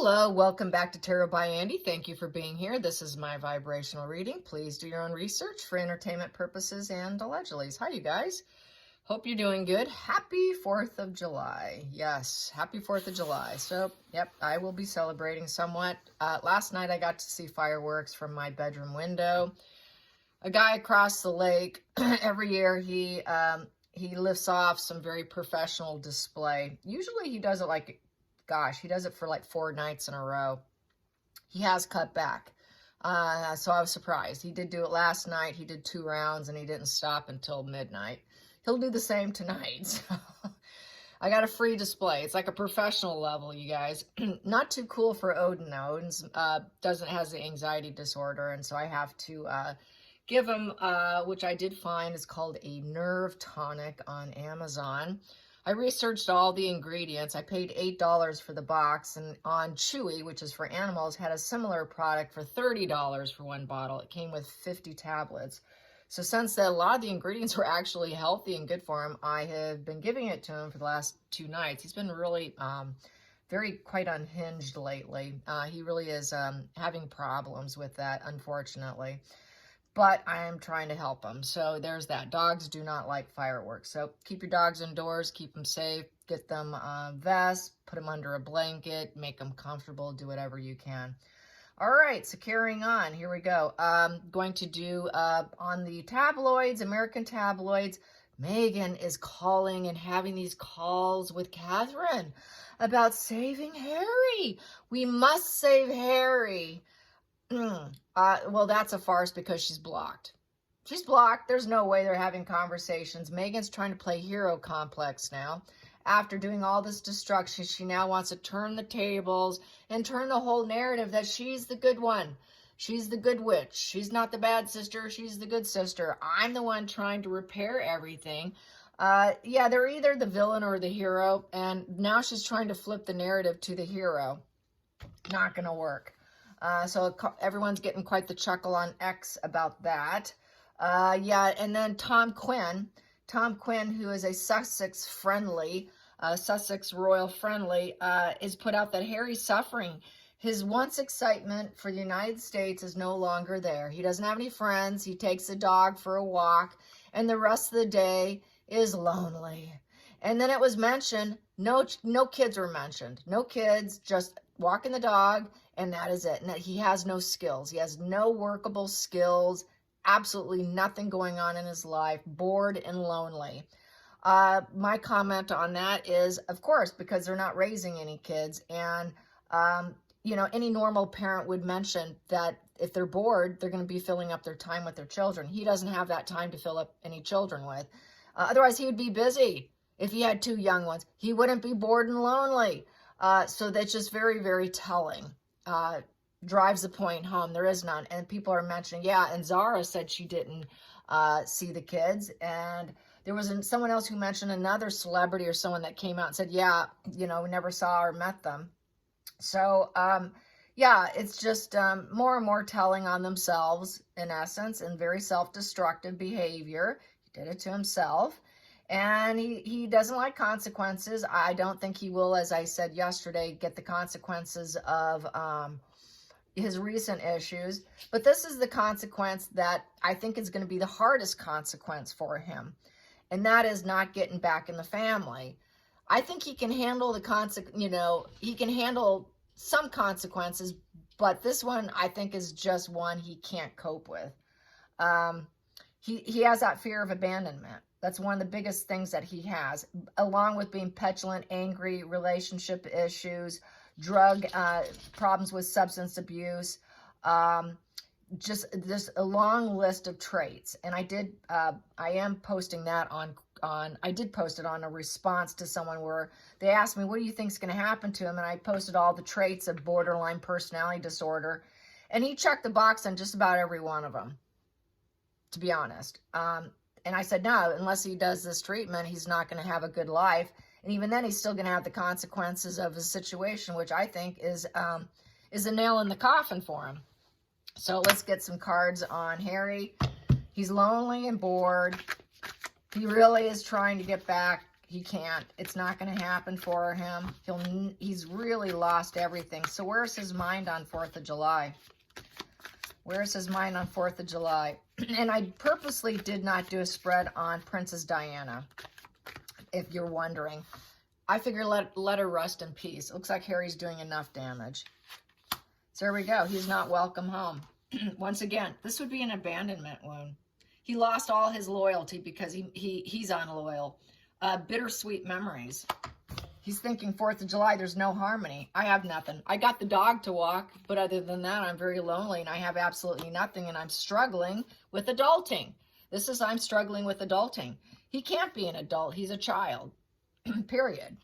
Hello, welcome back to Tarot by Andy. Thank you for being here. This is my vibrational reading. Please do your own research for entertainment purposes and allegedly. Hi, you guys. Hope you're doing good. Happy 4th of July. Yes, happy 4th of July. So, yep, I will be celebrating somewhat. Last night I got to see fireworks from my bedroom window. A guy across the lake, every year he lifts off some very professional display. Usually he does it like, gosh, he does it for like 4 nights in a row. He has cut back. So I was surprised. He did do it last night. He did 2 rounds and he didn't stop until midnight. He'll do the same tonight. So I got a free display. It's like a professional level, you guys. Not too cool for Odin, though. Odin has the anxiety disorder, and so I have to give him, which I did find is called a nerve tonic on Amazon. I researched all the ingredients. I paid $8 for the box, and on Chewy, which is for animals, had a similar product for $30 for 1 bottle. It came with 50 tablets. So since a lot of the ingredients were actually healthy and good for him, I have been giving it to him for the last 2 nights. He's been really quite unhinged lately. He really is having problems with that, unfortunately. But I am trying to help them. So there's that. Dogs do not like fireworks. So keep your dogs indoors, keep them safe, get them vests, put them under a blanket, make them comfortable, do whatever you can. All right, so carrying on, here we go. Going to do on the tabloids, American tabloids, Meghan is calling and having these calls with Catherine about saving Harry. We must save Harry. Well, that's a farce because she's blocked. She's blocked. There's no way they're having conversations. Meghan's trying to play hero complex now. After doing all this destruction, she now wants to turn the tables and turn the whole narrative that she's the good one. She's the good witch. She's not the bad sister. She's the good sister. I'm the one trying to repair everything. Yeah, they're either the villain or the hero. And now she's trying to flip the narrative to the hero. Not going to work. So everyone's getting quite the chuckle on X about that. Yeah, and then Tom Quinn, who is a Sussex royal friendly, is put out that Harry's suffering. His once excitement for the United States is no longer there. He doesn't have any friends. He takes the dog for a walk, and the rest of the day is lonely. And then it was mentioned, no kids were mentioned. No kids, just walking the dog, and that is it. And that he has no skills. He has no workable skills, absolutely nothing going on in his life, bored and lonely. My comment on that is, of course, because they're not raising any kids. And, you know, any normal parent would mention that if they're bored, they're going to be filling up their time with their children. He doesn't have that time to fill up any children with. Otherwise, he would be busy. If he had 2 young ones, he wouldn't be bored and lonely. So that's just very, very telling. Drives the point home. There is none. And people are mentioning, yeah, and Zara said she didn't see the kids. And there was someone else who mentioned another celebrity or someone that came out and said, yeah, you know, never saw or met them. So, yeah, it's just more and more telling on themselves, in essence, and very self-destructive behavior. He did it to himself. And he doesn't like consequences. I don't think he will, as I said yesterday, get the consequences of his recent issues. But this is the consequence that I think is going to be the hardest consequence for him. And that is not getting back in the family. I think he can handle he can handle some consequences, but this one I think is just one he can't cope with. He has that fear of abandonment. That's one of the biggest things that he has, along with being petulant, angry, relationship issues, drug problems with substance abuse, just a long list of traits. And I am posting that I did post it on a response to someone where they asked me, what do you think is going to happen to him? And I posted all the traits of borderline personality disorder. And he checked the box on just about every one of them, to be honest. And I said, no, unless he does this treatment, he's not going to have a good life. And even then, he's still going to have the consequences of his situation, which I think is a nail in the coffin for him. So let's get some cards on Harry. He's lonely and bored. He really is trying to get back. He can't. It's not going to happen for him. He's really lost everything. So where's his mind on 4th of July? Where's his mind on 4th of July? And I purposely did not do a spread on Princess Diana, if you're wondering. I figure let her rest in peace. It looks like Harry's doing enough damage. So there we go. He's not welcome home. Once again, this would be an abandonment wound. He lost all his loyalty because he's unloyal. Bittersweet memories. He's thinking 4th of July, there's no harmony. I have nothing. I got the dog to walk, but other than that, I'm very lonely and I have absolutely nothing, and I'm struggling with adulting. I'm struggling with adulting. He can't be an adult. He's a child. Period.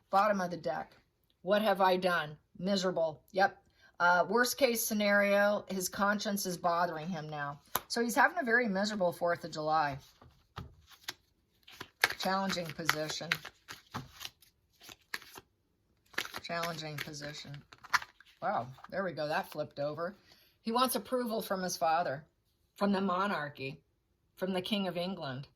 Bottom of the deck. What have I done? Miserable. Yep. Worst case scenario, his conscience is bothering him now. So he's having a very miserable 4th of July. Challenging position. Challenging position. Wow, there we go. That flipped over. He wants approval from his father, from the monarchy, from the King of England,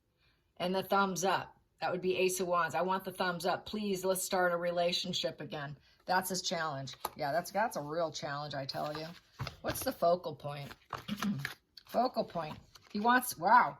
and the thumbs up. That would be Ace of Wands. I want the thumbs up. Please, let's start a relationship again. That's his challenge. Yeah, that's a real challenge, I tell you. What's the focal point? Focal point. He wants, wow.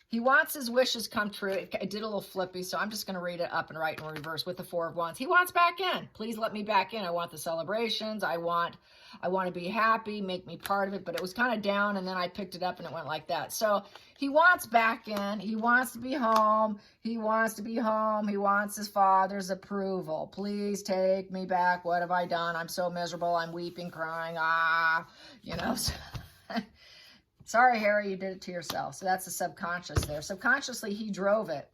He wants his wishes come true. It did a little flippy, so I'm just going to read it up and right in reverse with the 4 of Wands. He wants back in. Please let me back in. I want the celebrations. I want to be happy. Make me part of it. But it was kind of down, and then I picked it up, and it went like that. So he wants back in. He wants to be home. He wants to be home. He wants his father's approval. Please take me back. What have I done? I'm so miserable. I'm weeping, crying. You know. Sorry, Harry, you did it to yourself. So that's the subconscious there. Subconsciously, he drove it.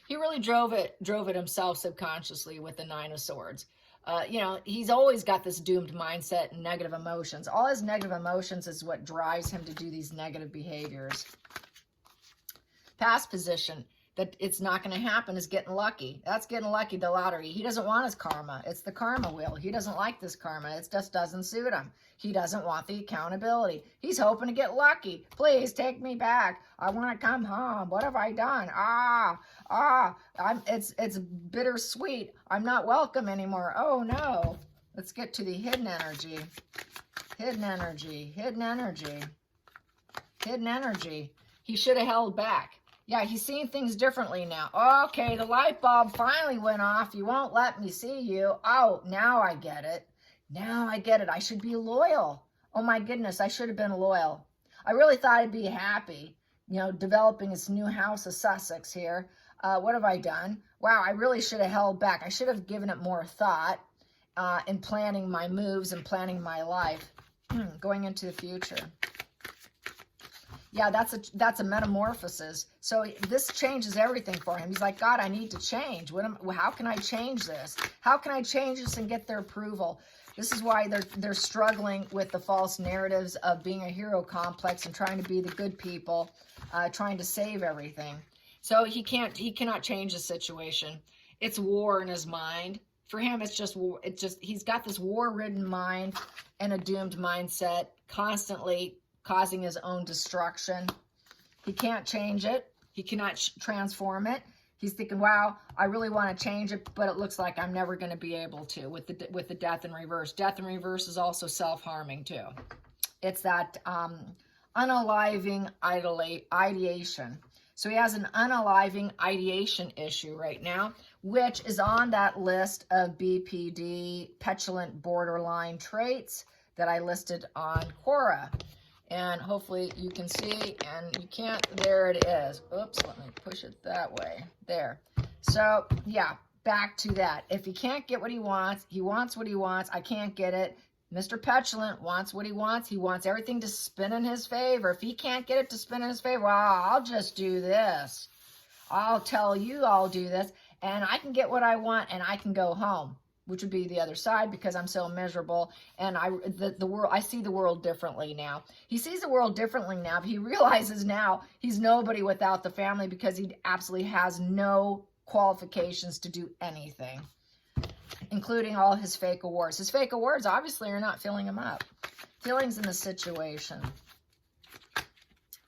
He really drove it himself subconsciously with the 9 of Swords. You know, he's always got this doomed mindset and negative emotions. All his negative emotions is what drives him to do these negative behaviors. Past position, that it's not going to happen, is getting lucky. That's getting lucky, the lottery. He doesn't want his karma. It's the karma wheel. He doesn't like this karma. It just doesn't suit him. He doesn't want the accountability. He's hoping to get lucky. Please take me back. I want to come home. What have I done? It's bittersweet. I'm not welcome anymore. Oh no. Let's get to the hidden energy. Hidden energy. Hidden energy. Hidden energy. He should have held back. Yeah, he's seeing things differently now. Okay, the light bulb finally went off. You won't let me see you. Oh, now I get it. Now I get it. I should be loyal. Oh my goodness, I should have been loyal. I really thought I'd be happy, you know, developing this new house of Sussex here. What have I done? Wow, I really should have held back. I should have given it more thought in planning my moves and planning my life going into the future. Yeah, that's a metamorphosis. So this changes everything for him. He's like, God, I need to change. How can I change this? How can I change this and get their approval? This is why they're struggling with the false narratives of being a hero complex and trying to be the good people, trying to save everything. So he cannot change the situation. It's war in his mind. For him, it's just he's got this war-ridden mind and a doomed mindset, constantly causing his own destruction. He can't change it. He cannot transform it. He's thinking, wow, I really want to change it, but it looks like I'm never going to be able to with the death in reverse. Death in reverse is also self-harming too. It's that unaliving ideation. So he has an unaliving ideation issue right now, which is on that list of BPD, petulant borderline traits, that I listed on Quora. And hopefully you can see, and you can't, there it is. Oops, let me push it that way. There. So, yeah, back to that. If he can't get what he wants what he wants, I can't get it. Mr. Petulant wants what he wants everything to spin in his favor. If he can't get it to spin in his favor, well, I'll just do this. I'll tell you I'll do this, and I can get what I want, and I can go home, which would be the other side, because I'm so miserable, and I see the world differently now. He sees the world differently now, but he realizes now he's nobody without the family, because he absolutely has no qualifications to do anything, including all his fake awards. His fake awards obviously are not filling him up. Feelings in the situation.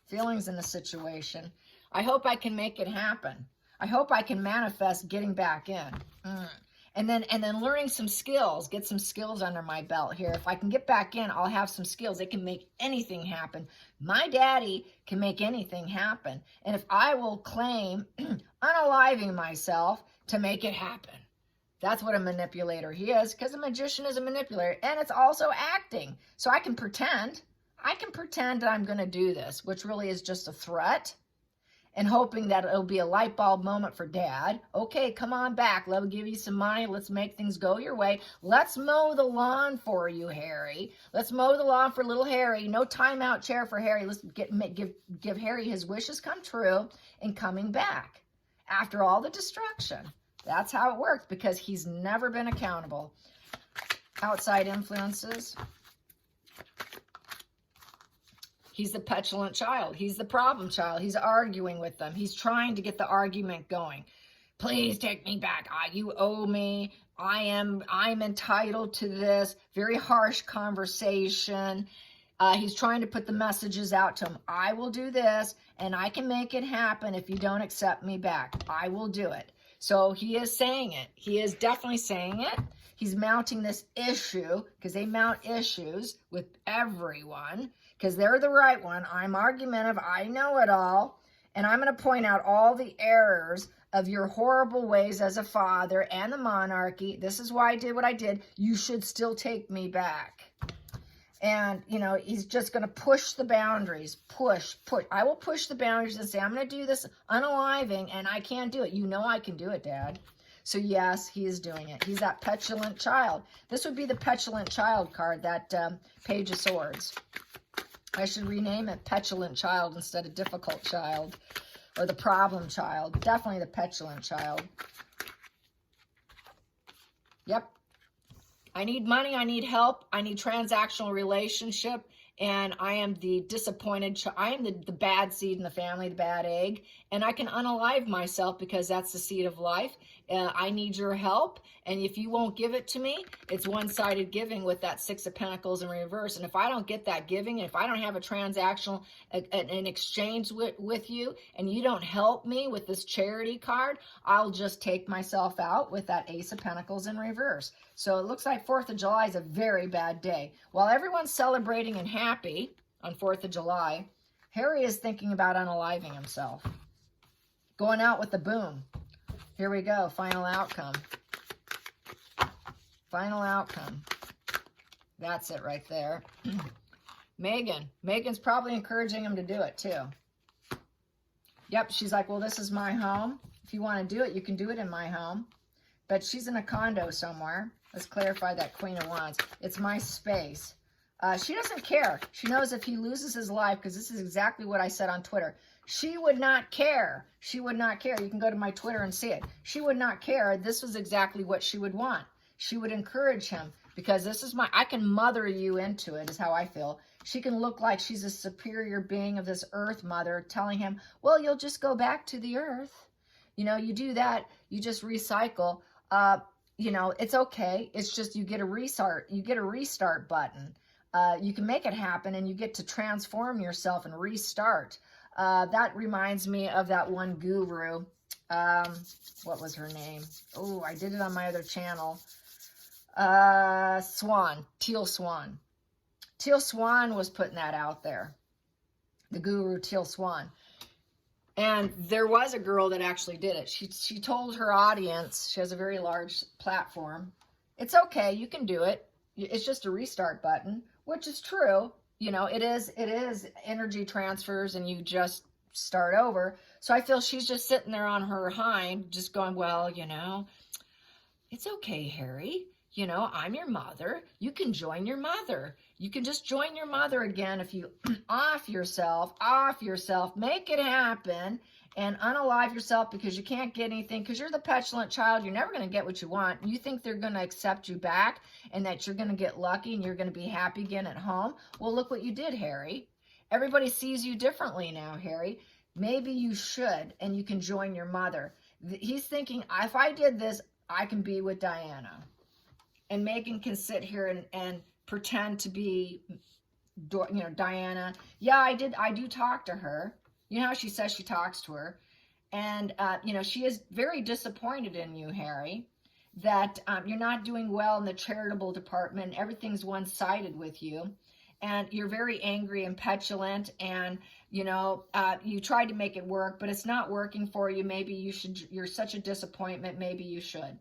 Feelings in the situation. I hope I can make it happen. I hope I can manifest getting back in. And then learning some skills, get some skills under my belt here. If I can get back in, I'll have some skills. It can make anything happen. My daddy can make anything happen. And if I will claim unaliving myself to make it happen, that's what a manipulator he is, because a magician is a manipulator. And it's also acting. So I can pretend that I'm going to do this, which really is just a threat, and hoping that it'll be a light bulb moment for Dad. Okay, come on back. Let me give you some money. Let's make things go your way. Let's mow the lawn for you, Harry. Let's mow the lawn for little Harry. No timeout chair for Harry. Let's give Harry his wishes come true and coming back after all the destruction. That's how it works, because he's never been accountable. Outside influences. He's the petulant child. He's the problem child. He's arguing with them. He's trying to get the argument going. Please take me back. You owe me. I'm entitled to this. Very harsh conversation. He's trying to put the messages out to him. I will do this, and I can make it happen if you don't accept me back. I will do it. So he is saying it. He is definitely saying it. He's mounting this issue, because they mount issues with everyone, because they're the right one. I'm argumentative. I know it all. And I'm going to point out all the errors of your horrible ways as a father and the monarchy. This is why I did what I did. You should still take me back. And, you know, he's just going to push the boundaries. Push. I will push the boundaries and say, I'm going to do this unaliving, and I can't do it. You know I can do it, Dad. So, yes, he is doing it. He's that petulant child. This would be the petulant child card, that Page of Swords. I should rename it Petulant Child instead of Difficult Child, or the Problem Child. Definitely the Petulant Child. Yep. I need money, I need help, I need transactional relationship, and I am the disappointed, I am the bad seed in the family, the bad egg, and I can unalive myself because that's the seed of life. I need your help, and if you won't give it to me, it's one-sided giving with that Six of Pentacles in reverse. And if I don't get that giving, if I don't have a transactional, an exchange with you, and you don't help me with this charity card, I'll just take myself out with that Ace of Pentacles in reverse. So it looks like 4th of July is a very bad day. While everyone's celebrating and happy on 4th of July, Harry is thinking about unaliving himself. Going out with the boom. Here we go. Final outcome. Final outcome. That's it right there. Megan's probably encouraging him to do it too. Yep, she's like, well, this is my home. If you want to do it, you can do it in my home. But she's in a condo somewhere. Let's clarify that Queen of Wands. It's my space. She doesn't care. She knows if he loses his life, because this is exactly what I said on Twitter. She would not care. She would not care. You can go to my Twitter and see it. She would not care. This was exactly what she would want. She would encourage him, because this is I can mother you into it, is how I feel. She can look like she's a superior being of this earth mother, telling him, well, you'll just go back to the earth. You know, you do that. You just recycle. You know, it's okay. It's just you get a restart. You get a restart button. You can make it happen, and you get to transform yourself and restart. That reminds me of that one guru. What was her name? Oh, I did it on my other channel. Swan, Teal Swan. Teal Swan was putting that out there. The guru Teal Swan. And there was a girl that actually did it. She told her audience, she has a very large platform, it's okay, you can do it. It's just a restart button, which is true. You know, it is energy transfers, and you just start over. So I feel she's just sitting there on her hind, just going, well, you know, it's okay, Harry. You know, I'm your mother. You can join your mother. You can just join your mother again if you off yourself, make it happen, and unalive yourself, because you can't get anything, because you're the petulant child. You're never going to get what you want. You think they're going to accept you back, and that you're going to get lucky, and you're going to be happy again at home. Well, look what you did, Harry. Everybody sees you differently now, Harry. Maybe you should, and you can join your mother. He's thinking, if I did this, I can be with Diana. And Megan can sit here and pretend to be, you know, Diana. Yeah, I do talk to her. You know how she says she talks to her. And, you know, she is very disappointed in you, Harry, that you're not doing well in the charitable department. Everything's one-sided with you. And you're very angry and petulant, and, you know, you tried to make it work, but it's not working for you. Maybe you should, you're such a disappointment, maybe you should.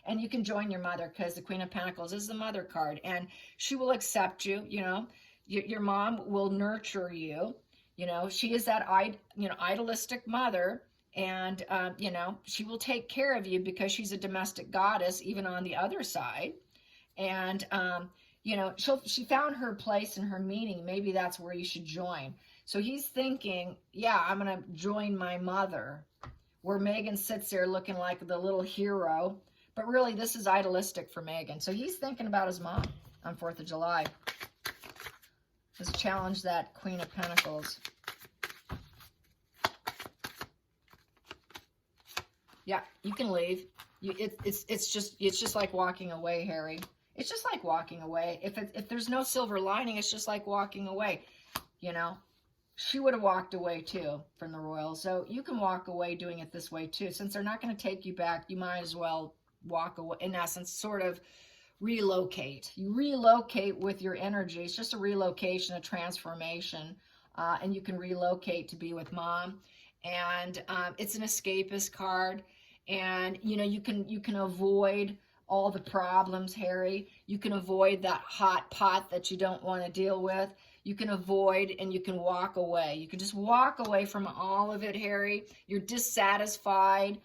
And you can join your mother, because the Queen of Pentacles is the mother card, and she will accept you. You know, your mom will nurture you. You know, she is that, you know, idealistic mother, and, you know, she will take care of you because she's a domestic goddess, even on the other side. And, you know, she found her place and her meaning. Maybe that's where you should join. So he's thinking, yeah, I'm going to join my mother, where Megan sits there looking like the little hero. But really, this is idealistic for Megan. So he's thinking about his mom on 4th of July. Let's challenge that Queen of Pentacles. Yeah, you can leave. It's just like walking away, Harry. It's just like walking away. If there's no silver lining, it's just like walking away. You know, she would have walked away too from the Royals. So you can walk away doing it this way too. Since they're not going to take you back, you might as well walk away. In essence, sort of relocate. You relocate with your energy. It's just a relocation, a transformation. And you can relocate to be with mom. And it's an escapist card. And, you know, you can avoid all the problems, Harry. You can avoid that hot pot that you don't want to deal with. You can avoid, and you can walk away. You can just walk away from all of it, Harry. You're dissatisfied.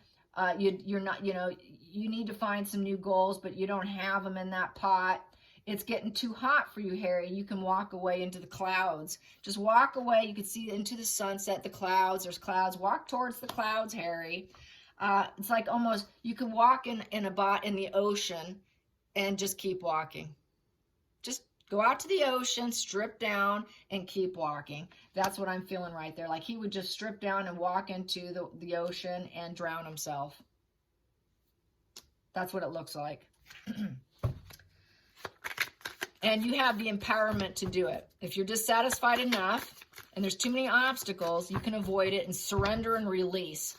You're not, you know, you need to find some new goals, but you don't have them in that pot. It's getting too hot for you, Harry. You can walk away into the clouds. Just walk away. You can see into the sunset, the clouds. There's clouds. Walk towards the clouds, Harry. It's like almost, you can walk in the ocean and just keep walking. Just go out to the ocean, strip down, and keep walking. That's what I'm feeling right there. Like he would just strip down and walk into the ocean and drown himself. That's what it looks like. And you have the empowerment to do it. If you're dissatisfied enough and there's too many obstacles, you can avoid it and surrender and release.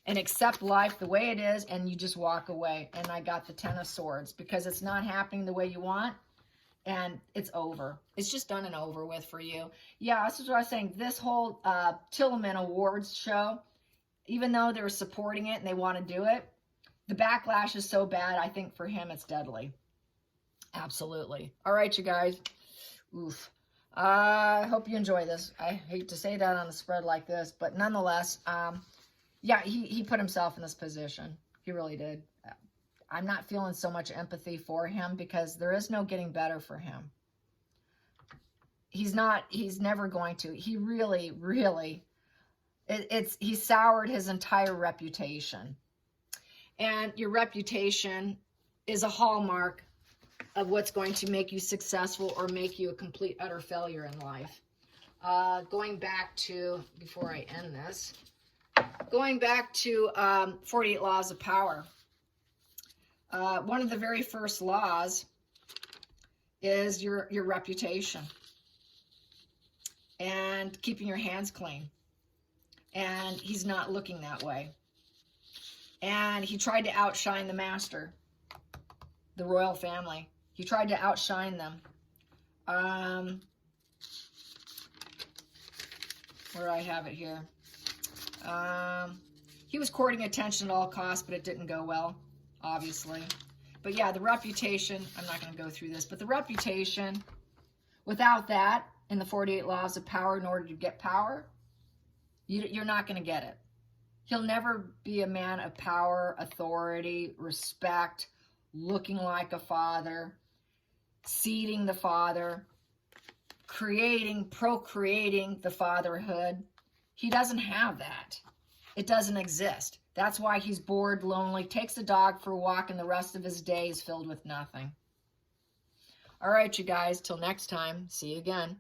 And accept life the way it is, and you just walk away. And I got the 10 of Swords, because it's not happening the way you want, and it's over. It's just done and over with for you. Yeah, this is what I was saying. This whole Tillman Awards show, even though they're supporting it and they want to do it, the backlash is so bad, I think for him it's deadly. Absolutely. All right, you guys. Oof. I hope you enjoy this. I hate to say that on a spread like this, but nonetheless, yeah, he put himself in this position. He really did. I'm not feeling so much empathy for him, because there is no getting better for him. He's never going to. He really, he soured his entire reputation. And your reputation is a hallmark of what's going to make you successful or make you a complete, utter failure in life. Going back to, before I end this, going back to 48 Laws of Power. One of the very first laws is your reputation and keeping your hands clean. And he's not looking that way. And he tried to outshine the master, the royal family. He tried to outshine them. Where do I have it here? He was courting attention at all costs, but it didn't go well, obviously. But yeah, the reputation, I'm not going to go through this, but the reputation, without that, in the 48 Laws of Power, in order to get power, you're not going to get it. He'll never be a man of power, authority, respect, looking like a father, seeding the father, procreating the fatherhood. He doesn't have that. It doesn't exist. That's why he's bored, lonely, takes a dog for a walk, and the rest of his day is filled with nothing. All right, you guys, till next time. See you again.